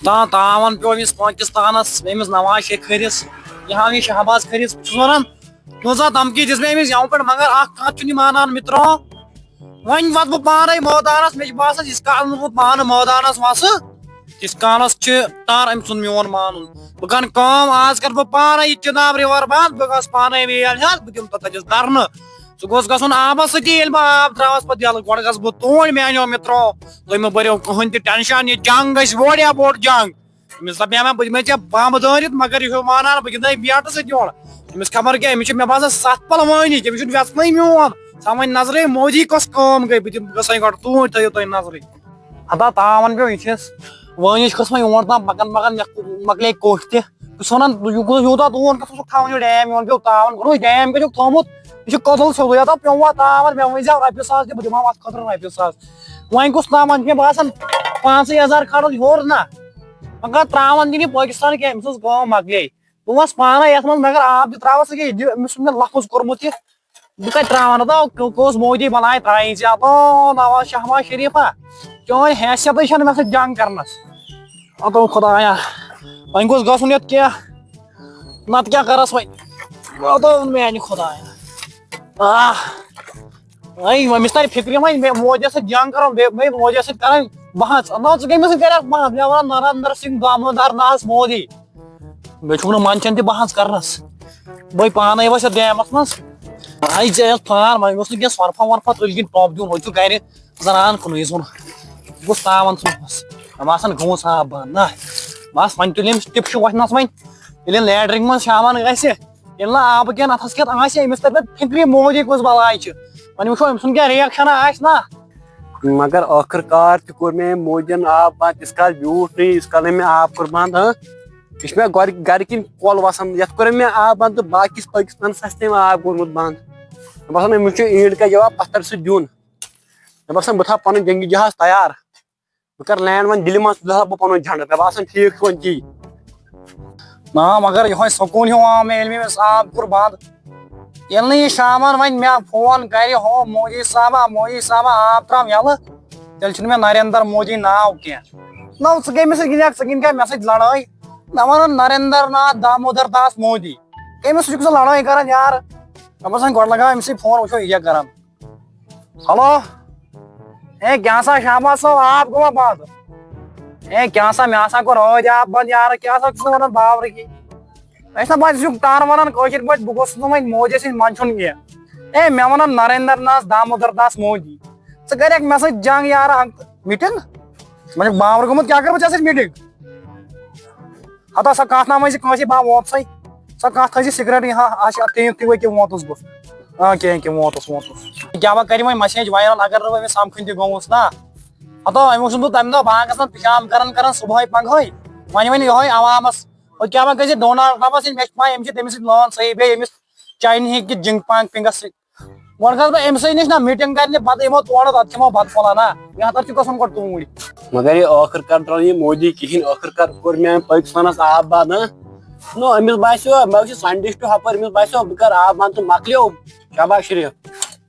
تاون پیو أمِس پاکستانس أمِس نواز شریف کھٔرِس یا أمِس شہباز کھٔرِس بہٕ چھُس وَنان کۭژاہ دھمکی دِژ مےٚ أمِس یَوٕ پٮ۪ٹھ مگر اکھ کَتھ چھُنہٕ یہِ مانان مِترو وۄنۍ واتہٕ بہٕ پانے مٲدانس مےٚ چھُ باسان یِژھ کال نہٕ بہٕ پانہٕ مٲدانس وسہٕ تِژھ کالس چھُ ٹر أمۍ سُنٛد میون مانُن بہٕ کرٕ کٲم آز کرٕ بہٕ پانے یہِ چِناب رِور بنٛد بہٕ گژھٕ پانے ویل ہٮ۪تھ بہٕ دِمہٕ تتٮ۪س دھرنہٕ سُہ گوٚژھ گژھُن آبس سۭتی ییٚلہِ بہٕ آب تراوس پتہٕ یَلہٕ گۄڈٕ گژھٕ بہٕ توٗرۍ میٛانیو مِترو تُہۍ مہٕ بٔرِو کٕہٕنۍ تہِ ٹٮ۪نشن یہِ جنگ گژھِ واریاہ بوٚڑ جنگ أمِس دپیٛاو مےٚ بہٕ دِمے ژےٚ بمب دٲرِتھ مگر یہِ چھُ وانان بہٕ گِنٛدے بیٹہٕ سۭتۍ یورٕ أمِس خبر کیٛاہ أمِس چھُ مےٚ باسان ستھ پلوٲنی أمِس چھُنہٕ وٮ۪ژنٕے میون ژٕ وۄنۍ نظرے مودی کۄس کٲم گٔے بہٕ دِمہٕ گژھے گۄڈٕ توٗرۍ تھٲیِو تُہۍ نظرٕے ہتا تاون پیو یہِ چھِس وٲنِج کھٔژ وۄنۍ یور تام پکان پکان مےٚ مکلے کوٚٹھ تہِ بہٕ چھُس ونان یوٗتاہ دوٗر گژھُکھ تھاوُن یہِ ڈیم یور پیو تاون کوٚرُکھ ڈیم کتیُک تھومُت یہِ چھُ کٔدٕل سیوٚدُے ہتا پیوٚوا تاون مےٚ ؤنۍزیو رۄپیہِ ساس تہِ بہٕ دِمہو اتھ خٲطرٕ رۄپیہِ ساس وۄنۍ کُس تاون چھُ مےٚ باسان 5000 کھالُن ہیوٚر نا مگر تراون دِنہٕ یہِ پٲکِستان کینٛہہ أمۍ سٕنٛز کٲم مکلے بہٕ وَسہٕ پانے یتھ منٛز مگر آب تہِ تراوس یہِ أمِس چھُ مےٚ لفظ کوٚرمُت یہِ بہٕ کتہِ تراون ہتا کۄس مودی بنایہِ ترٛایہِ ژےٚ ہتو نواز شہباز شریفا چٲنۍ حیثیتٕے چھنہٕ مےٚ سۭتۍ جنگ کرنس ہتو خۄدایا وۄنۍ گوٚژھ گژھُن یتھ کینٛہہ نتہٕ کیٛاہ کرس وۄنۍ ہتو میانہِ خۄدایا وۄنۍ أمِس ترِ فِکرِ وۄنۍ مودیَس سۭتۍ جنگ کرو بیٚیہِ مودیَس سۭتۍ کرٕنۍ بحث ژٕ کٔمِس سۭتۍ کریکھ بحث مےٚ ونان نریندر سنگھ دامودر ناز مودی بیٚیہِ چھُکھ نہٕ منٛدچھان تہِ بحث کرنس بہٕ پانے ؤسۍ یتھ ڈیمس منٛز ژےٚ ٲس پھان وۄنۍ گوٚژھ نہٕ کینٛہہ سۄرفا ورفا تُلۍ کِنۍ ٹۄپھ دیُن ہُہ چھُ گرِ زنان کُنُے زوٚن بہٕ گوٚژھ تاون ژھٕنُس مےٚ باسان گوٚمُت آب بنٛد نا بس وۄنۍ تُلہِ أمِس ٹِپشہِ وۄتھنس وۄنۍ ییٚلہِ لیٹرِنگ منٛز شامن گژھِ ییٚلہِ نہٕ آبہٕ کٮ۪ن اتھس کٮ۪تھ آسہِ أمِس ترِ پتہٕ فِکرِ مودی کُس بلاے چھِ وۄنۍ وٕچھو أمۍ سُنٛد کیٛاہ رِیکشنا آسہِ نا مگر ٲخٕر کار تہِ کوٚر مےٚ أمۍ مودین آب بنٛد تِژھ کال بیوٗٹھ نہٕ یٖتِس کال أمۍ مےٚ آب کوٚر بنٛد یہِ چھُ مےٚ گرِ کِنۍ کۄل وسان یتھ کوٚر أمۍ مےٚ آب بنٛد تہٕ باقٕیس پٲکِستانس آسہِ تٔمۍ آب کوٚرمُت بنٛد مےٚ باسان أمِس چھُ اینڈ کا جواب پتھر سۭتۍ دیُن مےٚ باسان بہٕ تھاو پنُن جنگی جہاز تیار بہٕ کرٕ لینڈ وۄنۍ دِلہِ منٛز تُلہٕ ہا بہٕ پنُن جھنڈٕ مےٚ باسان ٹھیٖک چھُ وۄنۍ تی نا مگر یِہوے سکوٗن ہیوٗ آو مےٚ ییٚلہِ مےٚ أمِس آب کوٚر بنٛد ییٚلہِ نہٕ یہِ شامن وۄنۍ مےٚ فون کرِ ہو مودی صٲبا آب تراو یَلہٕ تیٚلہِ چھُنہٕ مےٚ نریندر مودی ناو کینٛہہ نو ژٕ کٔمِس سۭتۍ گِنٛدکھ ژٕ گِنٛدکھا مےٚ سۭتۍ لڑٲے مےٚ وَنُن نریندر ناتھ دامودر داس مودی کٔمِس سۭتۍ چھُکھ ژٕ لڑٲے کران یارٕ مےٚ باسان گۄڈٕ لگاو أمسٕے فون وٕچھو یہِ کیٛاہ کران ہلو ہے کیٛاہ سا شہباز صٲب آب گوٚوا بنٛد ہے کیٛاہ سا مےٚ ہسا کوٚر ٲدۍ آب بنٛد یارٕ کیٛاہ سا چھُکھ ژٕ ونان باورٕکی اَسہِ نا پتہٕ ژٕ چھُکھ ٹر ونان کٲشِر پٲٹھۍ بہٕ گوٚژھُس نہٕ وۄنۍ مودی سۭتۍ منٛدچھُن کینٛہہ ہے مےٚ ونان نریندر ناتھ دامودر داس مودی ژٕ کریکھ مےٚ سۭتۍ جنگ یارٕ میٖٹنگ مےٚ چھُ باور گوٚمُت کیٛاہ کرٕ بہٕ ژےٚ سۭتۍ میٖٹنگ ہتا سۄ کتھ نہ ؤنۍ زِ کٲنٛسے بہٕ ووتسٕے سۄ کتھ تھٲیزِ سِکریٹٕے اچھا تُہۍ وٲتِو ووتُس بہٕ کینٛہہ ووتُس کیٛاہ وۄنۍ کرِ وۄنۍ مسیج وایرل اگر نہٕ أمِس سمکھٕنۍ تہِ گوٚمُس نا ہتو وۄنۍ اوسُس بہٕ تمہِ دۄہ باغس منٛز پِشاب کران صبحٲے پگہٲے وۄنۍ یِہوے عوامس کیٛاہ وۄنۍ گٔژھِ ڈونالڈ ٹرمپس سۭتۍ مےٚ چھِ پاے أمِس چھِ تٔمِس سۭتۍ لٲن صحیح بیٚیہِ أمِس چاینہِ ہِکہِ جِنگ پانگ پِنگس سۭتۍ گۄڈٕ گژھٕ بہٕ أمسٕے نِش نا میٖٹنگ کرنہِ پتہٕ یِمو تورٕ تتہِ کھٮ۪مو بتہٕ پھوٚلہ نا مےٚ ہسا چھُ گژھُن گۄڈٕ توٗرۍ مگر یہِ ٲخٕر کار درٛاو یہِ مودی کِہینۍ ٲخٕر کار کوٚر مےٚ أمۍ پٲکِستانس آب بنٛد نو أمِس باسیو مےٚ وٕچھ ساینٹِسٹ ہپٲرۍ أمِس باسیو بہٕ کرٕ آب بنٛد تہٕ مکلیو شہباز شریف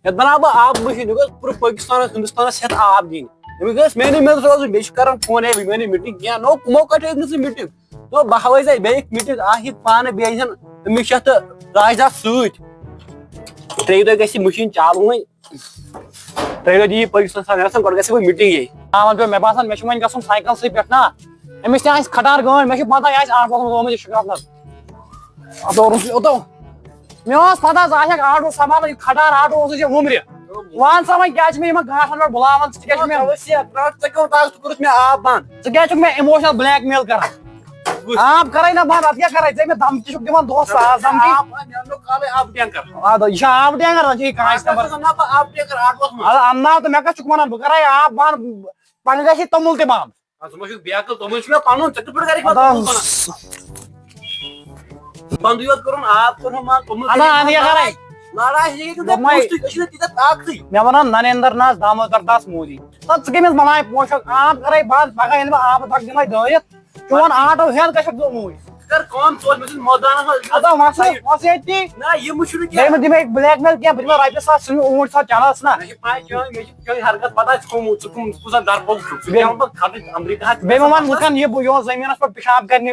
یتھ بناو بہٕ آبہٕ مٔشیٖن یہِ گوٚژھ پوٗرٕ پٲکِستانس ہندوستانس ہٮ۪تھ آب دِنۍ أمِس گژھِ میٲنی منٛز روزُن بیٚیہِ چھِ کران فون ہے وۄنۍ میٲنی میٖٹنگ کینٛہہ نو کٕمو کتہِ ٲسۍ نہٕ ژٕ میٖٹنگ نو بہٕ ہاوے ژےٚ بیٚیہِ میٖٹنگ اکھ یہِ پانہٕ بیٚیہِ أنۍزٮ۪ن أمِس چھِ یتھ راجداس سۭتۍ 3 دۄہ گژھِ یہِ مٔشیٖن چالوٕنۍ 3 دۄہ دِیہِ پٲکِستان مےٚ باسان گۄڈٕ گژھِ بہٕ میٖٹنگے تاون پیو مےٚ باسان مےٚ چھُ وۄنۍ گژھُن سایکلسٕے پٮ۪ٹھ نا أمِس تہِ آسہِ کھٹار گٲڑۍ مےٚ چھِ پتہ یہِ آسہِ آٹوٗہس منٛز آمُت یہِ شِکارنس مےٚ ٲس پتہ ژٕ آسکھ آٹوٗ سنبھالان یہِ کھٹار آٹوٗ اوسُس یہِ وُمرِ وَن سا وۄنۍ کیٛازِ چھِ مےٚ یِمن گاٹھن پٮ۪ٹھ بُلاوان ژٕ کیٛازِ کوٚرُتھ مےٚ آب بنٛد ژٕ کیٛازِ چھُکھ مےٚ اِموشنل بلیک میل کران آب کرے نا بنٛد اتھ کیٛاہ کرے ژےٚ مےٚ دھمکی چھُکھ دِوان دۄہس ساس دھمکی یہِ چھا آبہٕ ٹینکر وۄنۍ چھِ یہِ کٲنٛسہِ اَدٕ انناو تہٕ مےٚ کتھ چھُکھ ونان بہٕ کرے آب بنٛد پگہہ گژھِ توٚمُل تہِ بنٛد بنٛدٕے یوت کوٚرُن آب مےٚ ونان نریندر ناتھ دامودر داس مودی ژٕ کٔمِس بنایہِ پوشک آب کرے بنٛد پگہہ ییٚلہِ بہٕ آبہٕ دۄگہٕ دِمے دٲرِتھ چون آٹوٗ ہٮ۪تھ گژھکھ ژٕ اوٗرۍ کر کام ژور مےٚ چھُ مٲدانس منٛز ادا وَسا ییٚتی نہ یہِ مُشرٕ بیٚیہِ مہٕ دِمے بلیک میل کینٛہہ بہٕ دِمے رۄپیہِ ساس ژٕ اوٗنٛٹۍ ساتھ چلس نا مےٚ چھِ پاے چٲنۍ مےٚ چھِ چٲنۍ حرکت پتہ ژٕ کُس درپوک چھُکھ ژٕ بیٚہمہٕ بہٕ کھٹٕچ امریکہ بیٚیہِ مہ وَن ہُتھ کٔنۍ یہِ اوس زٔمیٖنس پٮ۪ٹھ پِشاب کرنہِ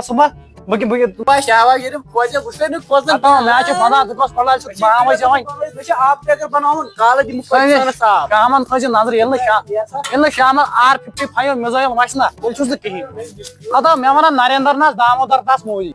صبح بہٕ شاہباز شریف کھوژے بہٕ چھُسے نہٕ کھوژان مےٚ حظ چھِ پتہ ژٕ کۄس پڑھاے چھُکھ بام ٲسۍ یِوان مےٚ چھِ آب ٹیکر بناوُن کالہٕ دِمہٕ پٲنِس آب کامن تھٲیزِ نظر ییٚلہِ نہٕ شامن R55 مِزایل وَسہِ نا تیٚلہِ چھُس نہٕ کِہیٖنۍ ادا مےٚ وَنان نریندر ناس دامودر داس مودی